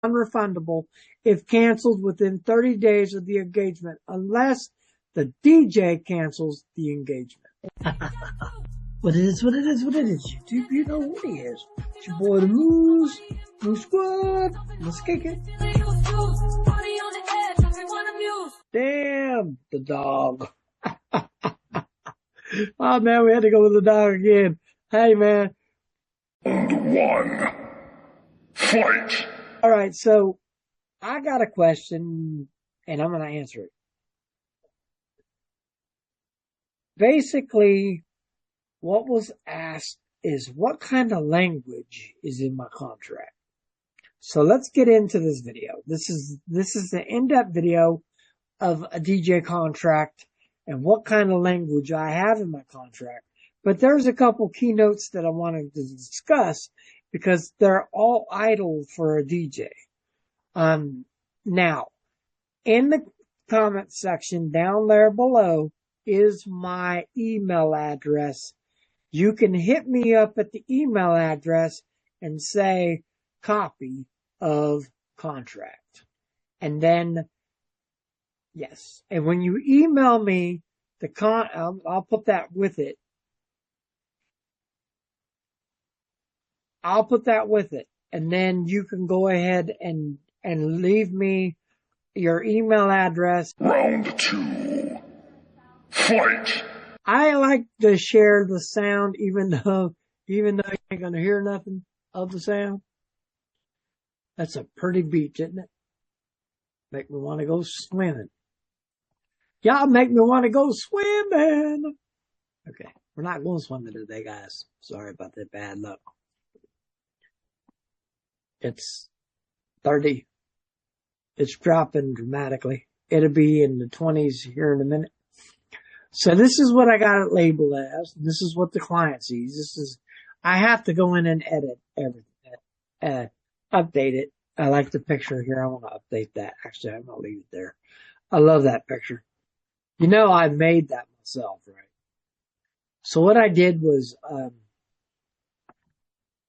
non-refundable if canceled within 30 days of the engagement, unless the DJ cancels the engagement. What it is, what it is, what it is. YouTube, you know what it is. It's your boy, the Moose Squad. Let's kick it. Damn, the dog. Oh, man, we had to go with the dog again. Hey, man. Round one. Fight. All right, so I got a question, and I'm going to answer it. Basically, what was asked is what kind of language is in my contract. So let's get into this video. This is the in-depth video of a DJ contract and what kind of language I have in my contract. But there's a couple keynotes that I wanted to discuss because they're all idle for a DJ. Now, in the comment section down there below is my email address. You can hit me up at the email address and say copy of contract. And then, yes. And when you email me I'll put that with it. I'll put that with it. And then you can go ahead and leave me your email address. Round two. Fight. I like to share the sound even though you ain't gonna hear nothing of the sound. That's a pretty beach, isn't it? Make me want to go swimming. Y'all make me want to go swimming. Okay, we're not going swimming today, guys. Sorry about that bad luck. It's 30. It's dropping dramatically. It'll be in the 20s here in a minute. So this is what I got it labeled as. This is what the client sees. I have to go in and edit everything, update it. I like the picture here. I want to update that. Actually, I'm going to leave it there. I love that picture. You know, I made that myself, right? So what I did was,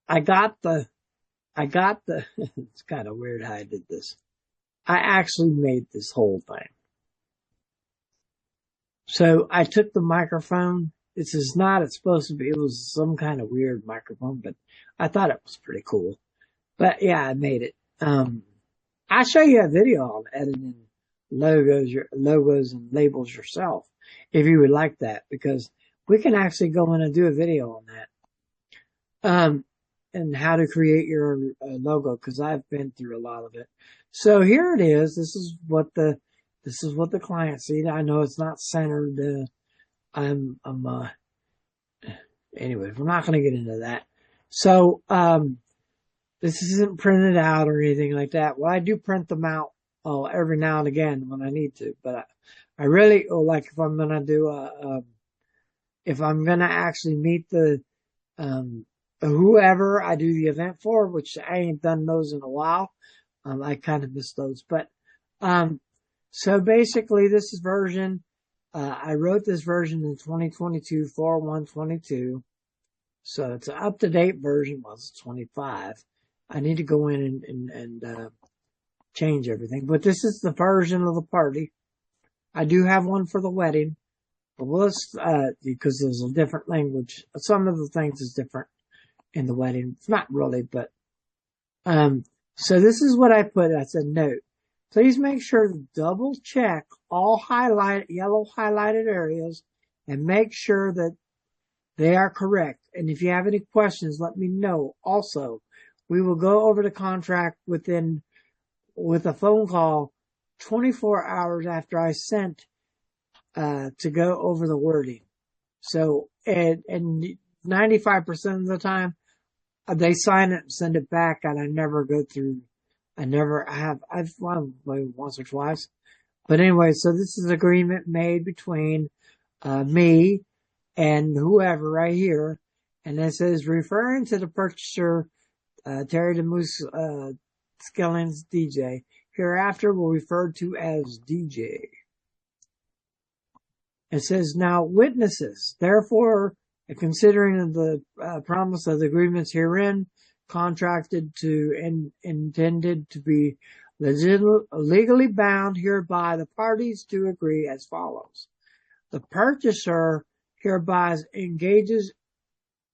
I got the, it's kind of weird how I did this. I actually made this whole thing. So I took the microphone. This is not, it's supposed to be, it was some kind of weird microphone, but I thought it was pretty cool. But yeah, I made it. I'll show you a video on editing logos and labels yourself if you would like that, because we can actually go in and do a video on that. And how to create your logo, because I've been through a lot of it. So here it is. This is what the client sees. I know it's not centered. Anyways, we're not going to get into that. So, this isn't printed out or anything like that. Well, I do print them out, every now and again when I need to, but I really, like if I'm going to do if I'm going to actually meet whoever I do the event for, which I ain't done those in a while. I kind of miss those, but, so basically this is version, I wrote this version in 2022, 4/1/22. So it's an up-to-date version. Well, it's 25. I need to go in and change everything, but this is the version of the party. I do have one for the wedding, but let's, because there's a different language. Some of the things is different in the wedding. It's not really, but, so this is what I put. I said, note, please make sure to double check all yellow highlighted areas and make sure that they are correct. And if you have any questions, let me know. Also, we will go over the contract with a phone call 24 hours after I sent, to go over the wording. So, and 95% of the time, they sign it and send it back, and I never go through. I've won once or twice. But anyway, so this is an agreement made between, me and whoever right here. And it says, referring to the purchaser, Terry damoosesquaddjs, DJ, hereafter will refer to as DJ. It says, now witnesses, therefore, considering the promise of the agreements herein, contracted to and intended to be legally bound, hereby the parties do agree as follows. The purchaser hereby engages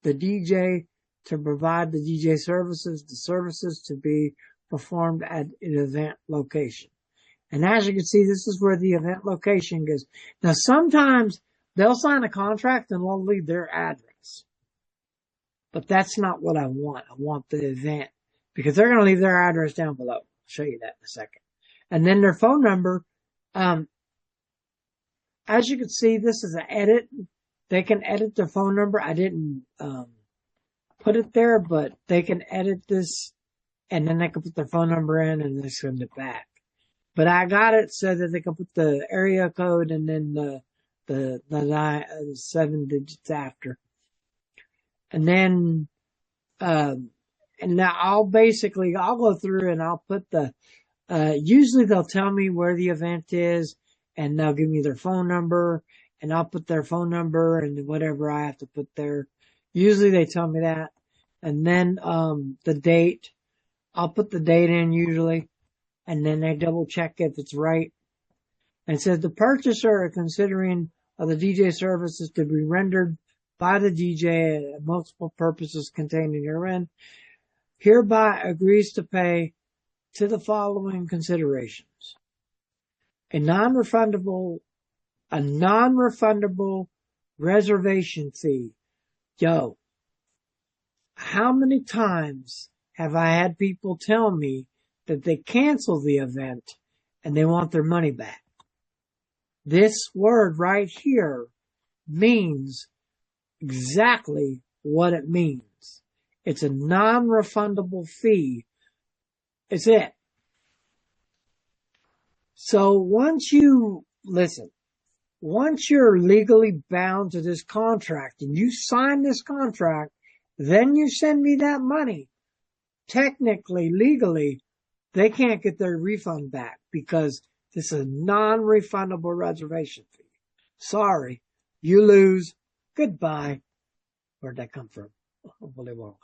the DJ to provide the DJ services, the services to be performed at an event location. And as you can see, this is where the event location goes. Now, sometimes they'll sign a contract and they'll leave their address. But that's not what I want. I want the event, because they're going to leave their address down below. I'll show you that in a second. And then their phone number. As you can see, this is an edit. They can edit their phone number. I didn't put it there, but they can edit this, and then they can put their phone number in and they send it back. But I got it so that they can put the area code and then the 7 digits after. And then, and now I'll go through and I'll put usually they'll tell me where the event is and they'll give me their phone number and I'll put their phone number and whatever I have to put there. Usually they tell me that. And then, the date, I'll put the date in usually, and then they double check if it's right. And it says the purchaser considering of the DJ services to be rendered by the DJ at multiple purposes contained herein, hereby agrees to pay to the following considerations. A non-refundable reservation fee. Yo, how many times have I had people tell me that they cancel the event and they want their money back? This word right here means exactly what it means. It's a non-refundable fee. It's it. So once you're legally bound to this contract and you sign this contract, then you send me that money. Technically, legally, they can't get their refund back because this is a non-refundable reservation fee. Sorry, you lose. Goodbye. Where'd that come from? Willy Wonka.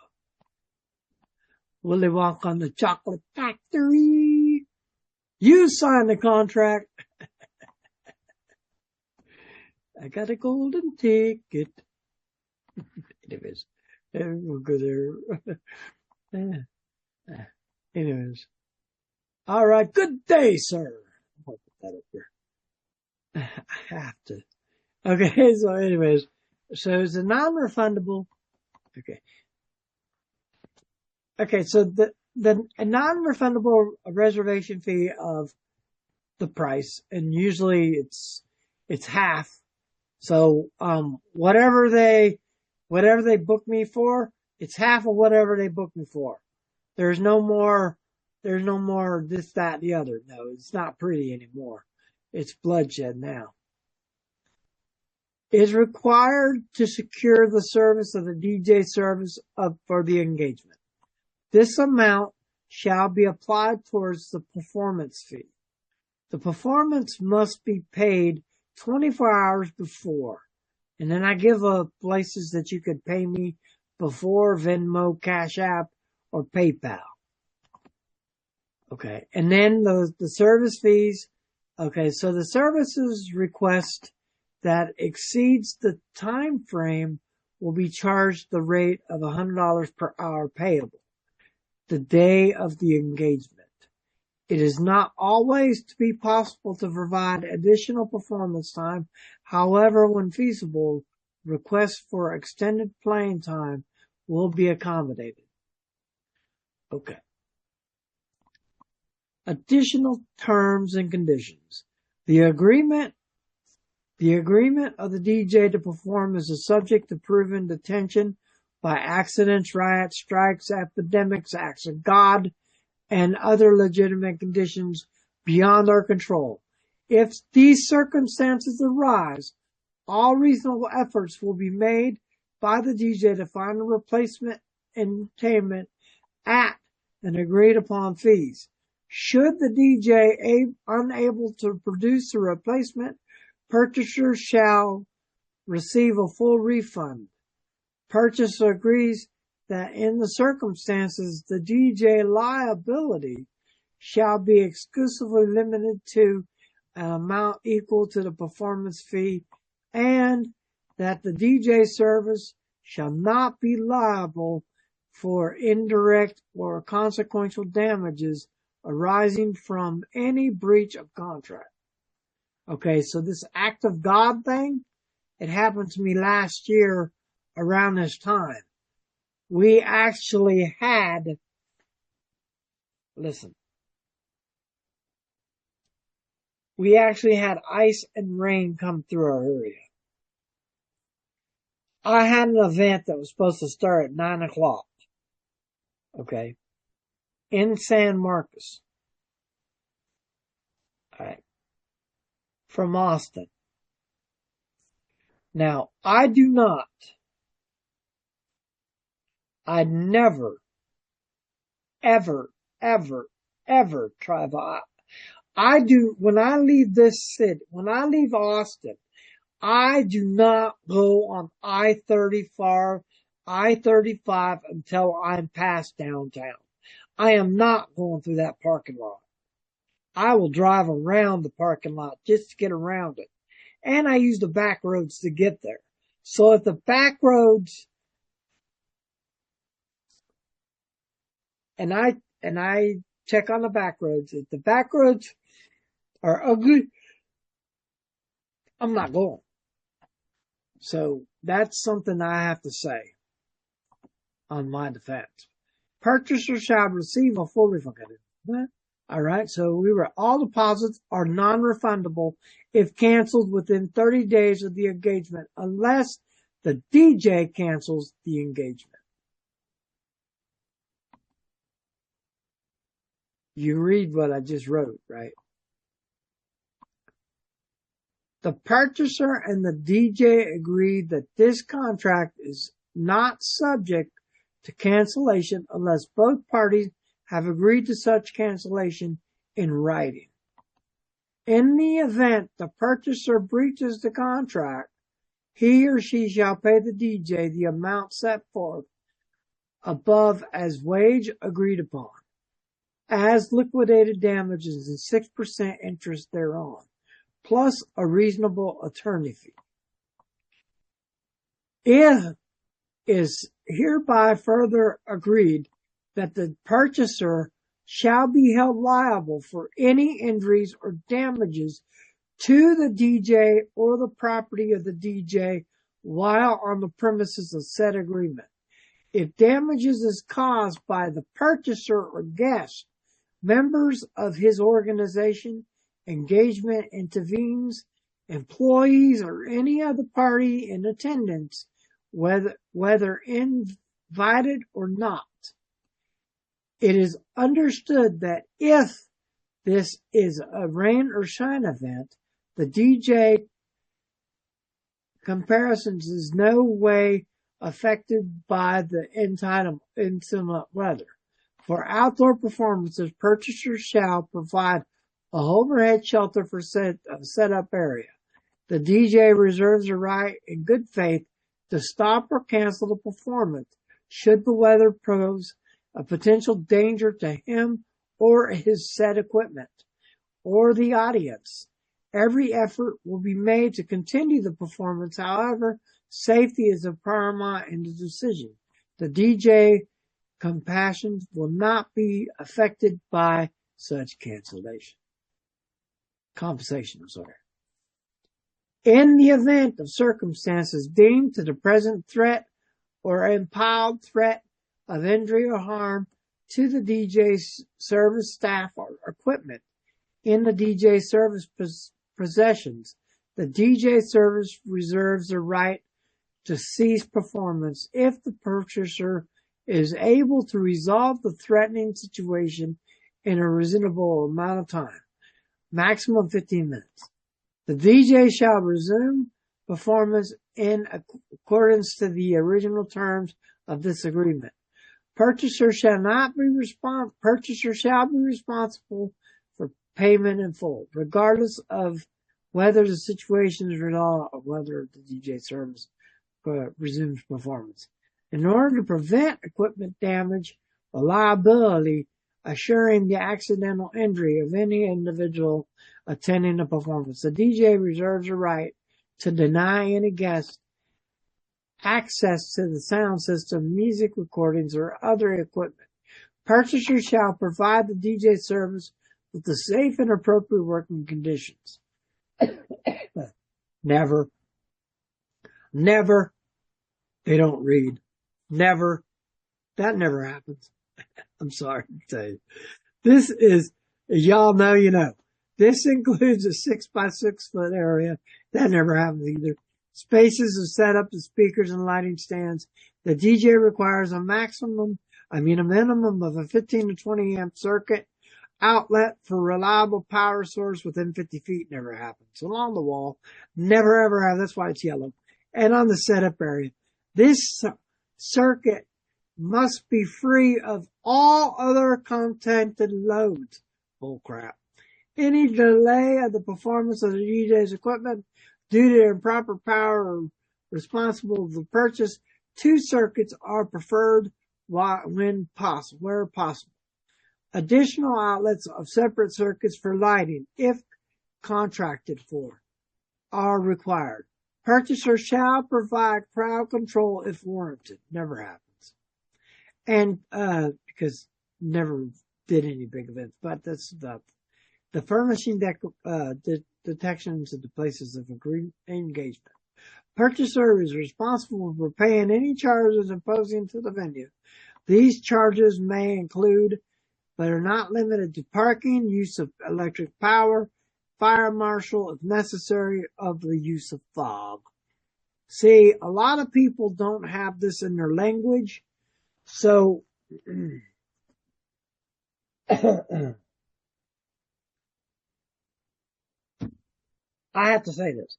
Willy Wonka and the Chocolate Factory. You signed the contract. I got a golden ticket. Anyways, we'll go there. Anyways. All right. Good day, sir. I'll put that up there. I have to. Okay. So anyways, so it's a non-refundable. Okay. Okay. So a non-refundable reservation fee of the price, and usually it's half. So, whatever they book me for, it's half of whatever they book me for. There's no more this, that, the other. No, it's not pretty anymore. It's bloodshed now. Is required to secure the service of the DJ service for the engagement. This amount shall be applied towards the performance fee. The performance must be paid 24 hours before. And then I give places that you could pay me before: Venmo, Cash App, or PayPal. Okay. And then the service fees. Okay. So the services request that exceeds the time frame will be charged the rate of $100 per hour payable the day of the engagement. It is not always to be possible to provide additional performance time. However, when feasible, requests for extended playing time will be accommodated. Okay. Additional terms and conditions. The agreement of the DJ to perform is a subject to proven detention by accidents, riots, strikes, epidemics, acts of God, and other legitimate conditions beyond our control. If these circumstances arise, all reasonable efforts will be made by the DJ to find a replacement entertainment at an agreed upon fees. Should the DJ unable to produce a replacement, purchaser shall receive a full refund. Purchaser agrees that in the circumstances, the DJ liability shall be exclusively limited to an amount equal to the performance fee, and that the DJ service shall not be liable for indirect or consequential damages arising from any breach of contract. Okay, so this act of God thing, it happened to me last year around this time. We actually had, we actually had ice and rain come through our area. I had an event that was supposed to start at 9 o'clock. Okay. In San Marcos. Alright. From Austin. Now, I never, ever travel. When I leave this city, when I leave Austin, I do not go on I-35 until I'm past downtown. I am not going through that parking lot. I will drive around the parking lot just to get around it. And I use the back roads to get there. So if the back roads, and I check on the back roads, if the back roads are ugly, I'm not going. So that's something I have to say on my defense. Purchaser shall receive a full refund. Alright, so all deposits are non-refundable if canceled within 30 days of the engagement, unless the DJ cancels the engagement. You read what I just wrote, right? The purchaser and the DJ agreed that this contract is not subject to cancellation unless both parties have agreed to such cancellation in writing. In the event the purchaser breaches the contract, he or she shall pay the DJ the amount set forth above as wage agreed upon, as liquidated damages and 6% interest thereon, plus a reasonable attorney fee. It is hereby further agreed that the purchaser shall be held liable for any injuries or damages to the DJ or the property of the DJ while on the premises of said agreement. If damages is caused by the purchaser or guest, members of his organization, engagement intervenes, employees, or any other party in attendance, whether invited or not. It is understood that if this is a rain or shine event, the DJ comparisons is no way affected by the inclement weather. For outdoor performances, purchasers shall provide a overhead shelter for set-up area. The DJ reserves the right in good faith to stop or cancel the performance should the weather pose a potential danger to him or his set equipment or the audience. Every effort will be made to continue the performance. However, safety is of paramount in the decision. The DJ compassions will not be affected by such compensation. In the event of circumstances deemed to the present threat or implied threat of injury or harm to the DJ's service staff or equipment in the DJ service possessions, the DJ service reserves the right to cease performance if the purchaser is able to resolve the threatening situation in a reasonable amount of time, maximum 15 minutes. The DJ shall resume performance in accordance to the original terms of this agreement. Purchaser shall be responsible for payment in full, regardless of whether the situation is resolved or whether the DJ service resumes performance. In order to prevent equipment damage or liability, assuring the accidental injury of any individual attending the performance, the DJ reserves the right to deny any guest access to the sound system, music recordings, or other equipment. Purchasers shall provide the DJ service with the safe and appropriate working conditions. Never. They don't read. Never. That never happens. I'm sorry to tell you. This is, y'all know, you know. This includes a 6 by 6 foot area. That never happens either. Spaces are set up to speakers and lighting stands. The DJ requires a minimum of a 15 to 20 amp circuit outlet for reliable power source within 50 feet. Never happens. Along the wall. Never ever have. That's why it's yellow. And on the setup area. This circuit must be free of all other contented loads. Bull crap. Any delay of the performance of the DJ's equipment due to improper power or responsible for the purchase, 2 circuits are preferred where possible. Additional outlets of separate circuits for lighting, if contracted for, are required. Purchaser shall provide crowd control if warranted. Never happens. And, because never did any big events, but that's the furnishing detections at the places of engagement. Purchaser is responsible for paying any charges imposing to the venue. These charges may include, but are not limited to, parking, use of electric power, fire marshal, if necessary, of the use of fog. See, a lot of people don't have this in their language, so I have to say this.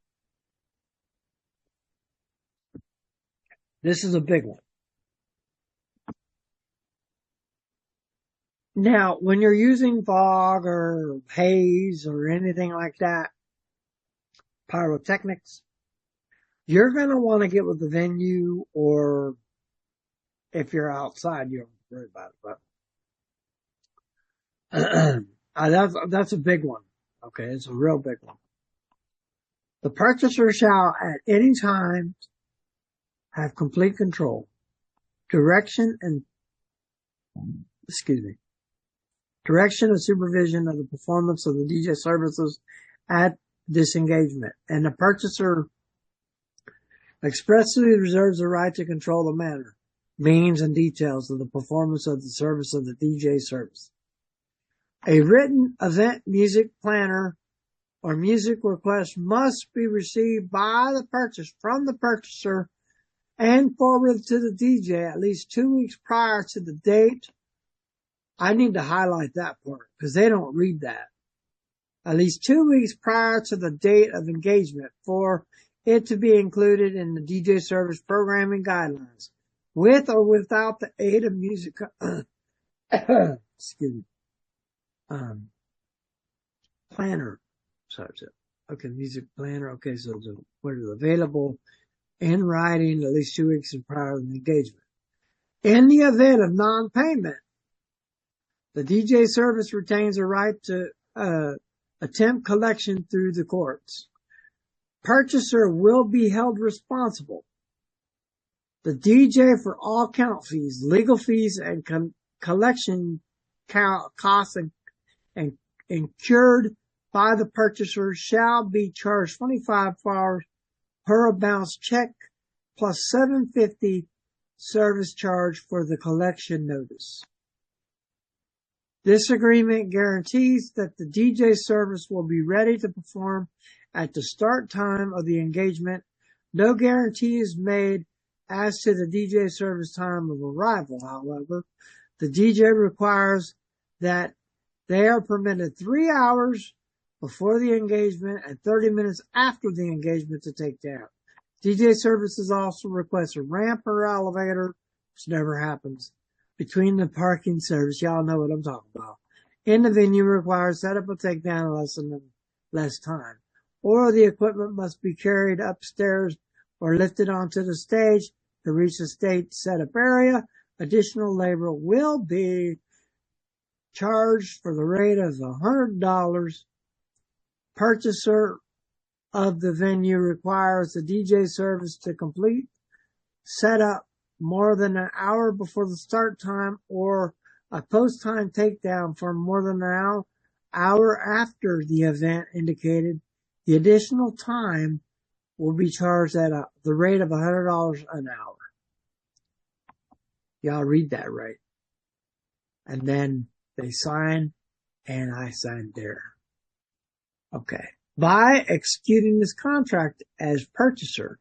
This is a big one. Now, when you're using fog or haze or anything like that, pyrotechnics, you're going to want to get with the venue, or if you're outside, you don't worry about it. But that's a big one. Okay, it's a real big one. The purchaser shall at any time have complete control, direction and supervision of the performance of the DJ services at this engagement, and the purchaser expressly reserves the right to control the manner, means, and details of the performance of the service of the DJ service. A written event music planner or music request must be received from the purchaser and forwarded to the DJ at least 2 weeks prior to the date. I need to highlight that part because they don't read that. At least 2 weeks prior to the date of engagement for it to be included in the DJ service programming guidelines, with or without the aid of music, planner. Okay, music planner. Okay, so what is available in writing at least 2 weeks prior to the engagement. In the event of non-payment, the DJ service retains a right to attempt collection through the courts. Purchaser will be held responsible. The DJ for all count fees, legal fees, and collection costs incurred by the purchaser shall be charged $25 per bounce check plus $7.50 service charge for the collection notice. This agreement guarantees that the DJ service will be ready to perform at the start time of the engagement. No guarantee is made as to the DJ service time of arrival, however. The DJ requires that they are permitted 3 hours before the engagement and 30 minutes after the engagement to take down. DJ services also request a ramp or elevator, which never happens, between the parking service. Y'all know what I'm talking about. In the venue requires setup or takedown less time. Or the equipment must be carried upstairs or lifted onto the stage to reach the state setup area. Additional labor will be charged for the rate of $100. Purchaser of the venue requires the DJ service to complete setup more than an hour before the start time or a post-time takedown for more than an hour after the event indicated. The additional time will be charged at the rate of $100 an hour. Y'all read that right. And then they sign, and I signed there. Okay. By executing this contract as purchaser,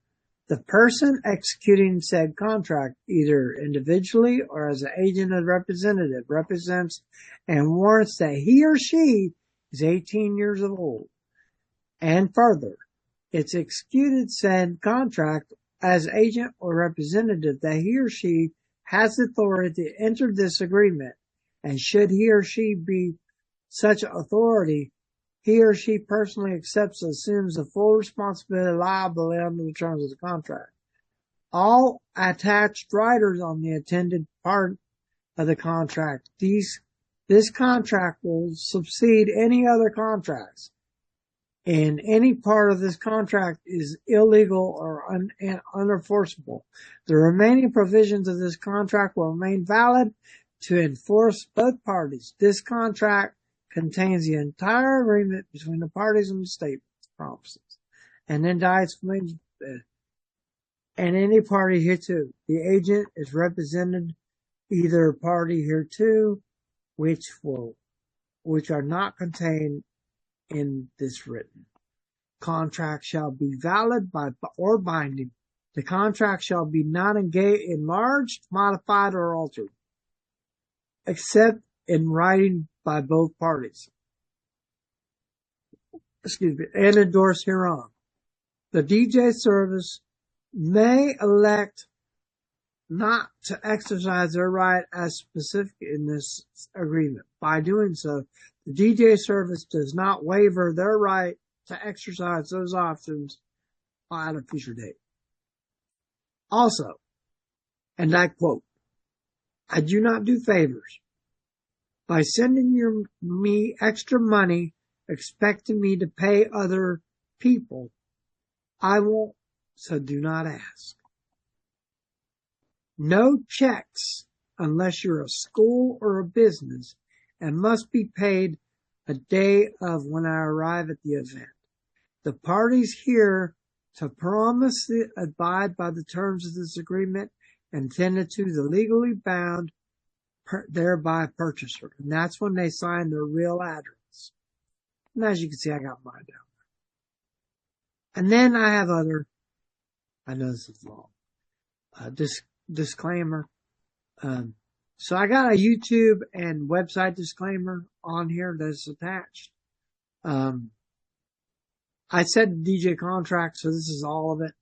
the person executing said contract, either individually or as an agent or representative, represents and warrants that he or she is 18 years old. And further, it's executed said contract as agent or representative that he or she has authority to enter this agreement, and should he or she be such authority, he or she personally accepts and assumes the full responsibility and liability under the terms of the contract. All attached riders on the intended part of the contract. This contract will supersede any other contracts, and any part of this contract is illegal or unenforceable. The remaining provisions of this contract will remain valid to enforce both parties. This contract contains the entire agreement between the parties and the state promises, and indicts and any party hereto. The agent is represented either party hereto, which are not contained in this written contract shall be valid or binding. The contract shall be not enlarged, modified, or altered, except in writing by both parties. And endorsed hereon. The DJ service may elect not to exercise their right as specific in this agreement. By doing so, the DJ service does not waiver their right to exercise those options at a future date. Also, and I quote, I do not do favors. By sending me extra money, expecting me to pay other people, I won't, so do not ask. No checks unless you're a school or a business, and must be paid a day of when I arrive at the event. The parties here to promise to abide by the terms of this agreement intended to the legally bound thereby purchaser. And that's when they sign their real address. And as you can see, I got mine down there. And then I have other, I know this is long, disclaimer. So I got a YouTube and website disclaimer on here that's attached. I said DJ contract, so this is all of it.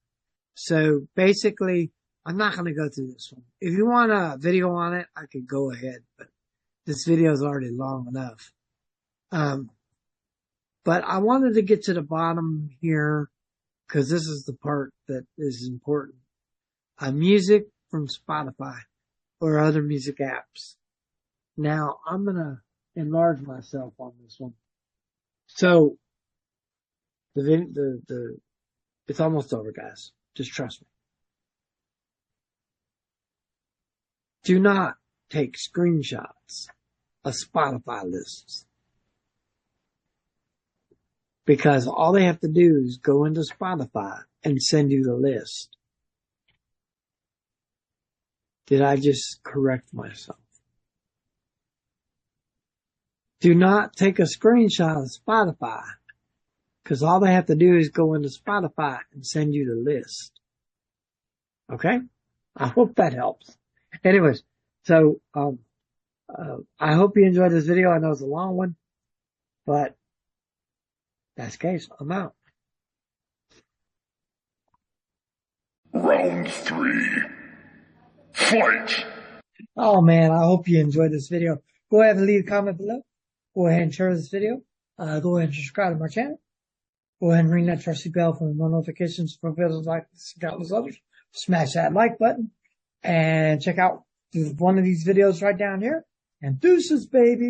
So basically, I'm not going to go through this one. If you want a video on it, I could go ahead, but this video is already long enough. But I wanted to get to the bottom here because this is the part that is important. Music from Spotify or other music apps. Now, I'm going to enlarge myself on this one. So, it's almost over, guys. Just trust me. Do not take screenshots of Spotify lists. Because all they have to do is go into Spotify and send you the list. Did I just correct myself? Do not take a screenshot of Spotify. Because all they have to do is go into Spotify and send you the list. Okay? I hope that helps. Anyways, so I hope you enjoyed this video. I know it's a long one, but that's the case. I'm out. Round 3. Fight! Oh man, I hope you enjoyed this video. Go ahead and leave a comment below. Go ahead and share this video. Go ahead and subscribe to my channel. Go ahead and ring that trusty bell for more notifications for videos like this and countless others. smash that like button and check out one of these videos right down here. And deuces, baby.